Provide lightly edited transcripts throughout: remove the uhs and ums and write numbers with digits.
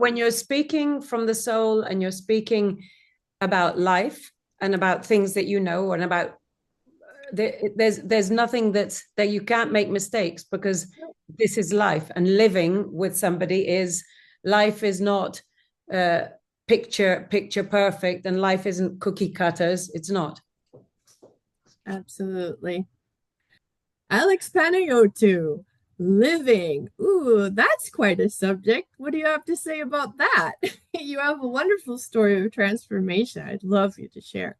when you're speaking from the soul and you're speaking about life and about things that you know and about there's nothing that you can't make mistakes, because this is life, and living with somebody is life is not uh, picture perfect, and life isn't cookie cutters. It's not. Absolutely. Alex Panayotou, living. Ooh, that's quite a subject. What do you have to say about that? You have a wonderful story of transformation. I'd love you to share.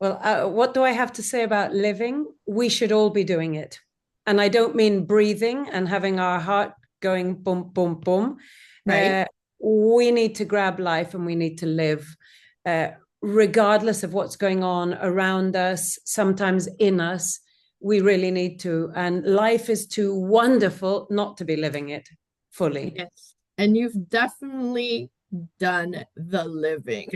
Well, what do I have to say about living? We should all be doing it. And I don't mean breathing and having our heart going boom, boom, boom. Right? Uh, we need to grab life and we need to live, uh, regardless of what's going on around us, sometimes in us. We really need to. And life is too wonderful not to be living it fully. Yes. And you've definitely done the living.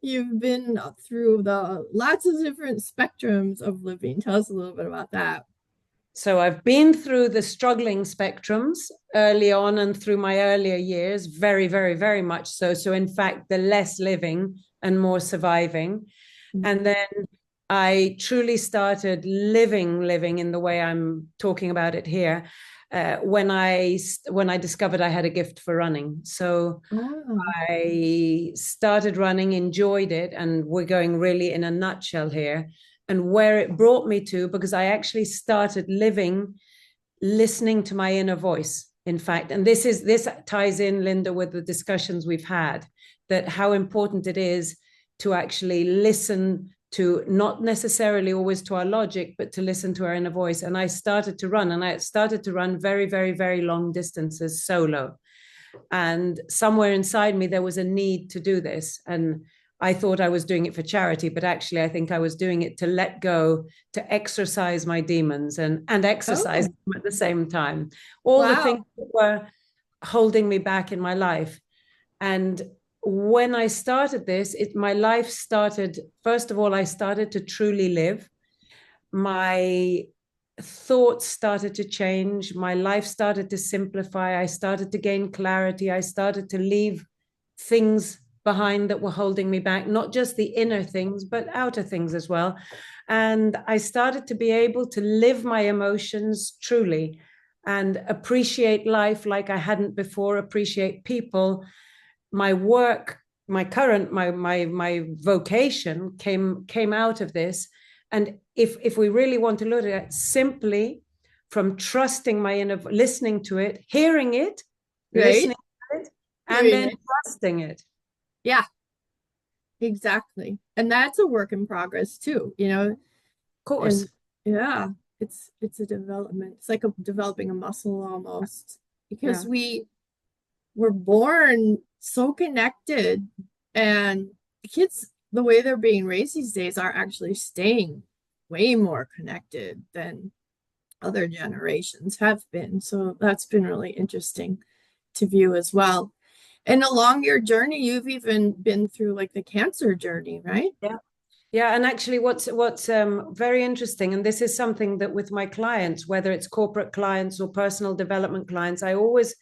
You've been through the lots of different spectrums of living. Tell us a little bit about that. So I've been through the struggling spectrums early on and through my earlier years, very, very, very much so. So in fact, the less living and more surviving. And then I truly started living in the way I'm talking about it here, when I discovered I had a gift for running. So Oh, I started running, enjoyed it, and we're going really in a nutshell here. And where it brought me to, because I actually started living, listening to my inner voice, in fact. And this ties in, Linda, with the discussions we've had, that how important it is to actually listen to, not necessarily always to our logic, but to listen to our inner voice. And I started to run, and I started to run very, very, very long distances solo. And somewhere inside me, there was a need to do this. And I thought I was doing it for charity, but actually, I think I was doing it to let go, to exercise my demons and exercise oh, them at the same time. All the wow. things that were holding me back in my life. And when I started this, my life started, first of all, I started to truly live. My thoughts started to change. My life started to simplify. I started to gain clarity. I started to leave things behind that were holding me back, not just the inner things, but outer things as well. And I started to be able to live my emotions truly and appreciate life like I hadn't before, appreciate people. My work, my vocation came out of this. And if we really want to look at it, simply from trusting my inner, listening to it, hearing it, Right? listening to it, and Hearing then it. trusting it. Yeah, exactly. And that's a work in progress too, you know. Of course. And yeah, it's a development. It's like developing a muscle almost because Yeah. we were born so connected, and kids, the way they're being raised these days, are actually staying way more connected than other generations have been. So that's been really interesting to view as well. And along your journey, you've even been through like the cancer journey, right? Yeah. Yeah, and actually, what's very interesting, and this is something that with my clients, whether it's corporate clients or personal development clients, I always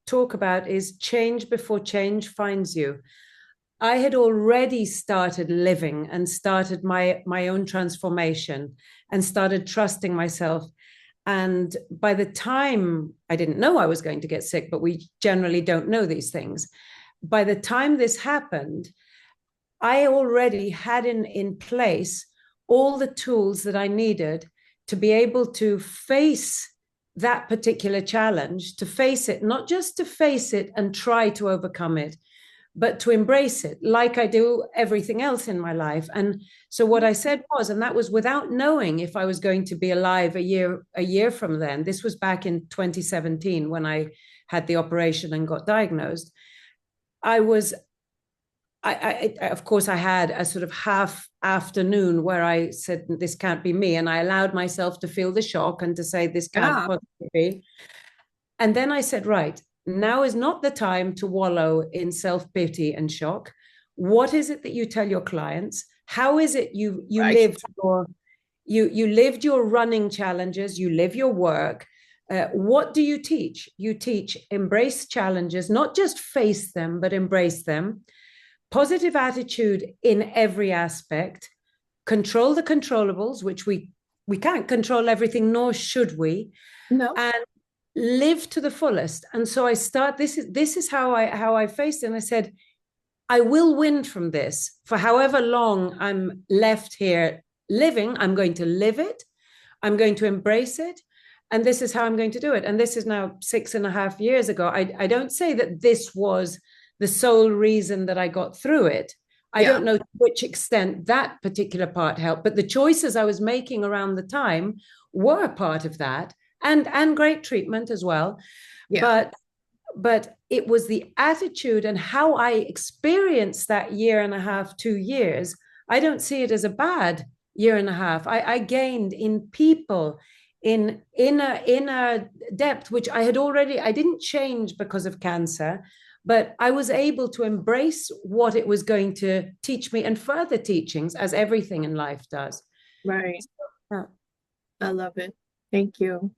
talk about is change before change finds you. I had already started living and started my own transformation and started trusting myself. And by the time, I didn't know I was going to get sick, but we generally don't know these things. By the time this happened, I already had in place all the tools that I needed to be able to face that particular challenge, to face it, not just to face it and try to overcome it, but to embrace it like I do everything else in my life. And so what I said was, and that was without knowing if I was going to be alive a year from then. This was back in 2017 when I had the operation and got diagnosed. I was of course, I had a sort of half afternoon where I said, this can't be me. And I allowed myself to feel the shock and to say, this can't Yeah, possibly be. And then I said, right, now is not the time to wallow in self-pity and shock. What is it that you tell your clients? How is it you right. lived your running challenges, you live your work, What do you teach? You teach embrace challenges, not just face them, but embrace them. Positive attitude in every aspect. Control the controllables, which we can't control everything, nor should we. No. And live to the fullest. And so I start. This is how I faced it. And I said, I will win from this for however long I'm left here living. I'm going to live it. I'm going to embrace it. And this is how I'm going to do it. And this is now 6.5 years ago. I don't say that this was the sole reason that I got through it. I don't know to which extent that particular part helped, but the choices I was making around the time were part of that, and great treatment as well. Yeah. But it was the attitude and how I experienced that 1.5 years, 2 years. I don't see it as a bad 1.5 years. I gained in people, in a depth which I didn't change because of cancer, but I was able to embrace what it was going to teach me and further teachings, as everything in life does. Right. Yeah. I love it. Thank you.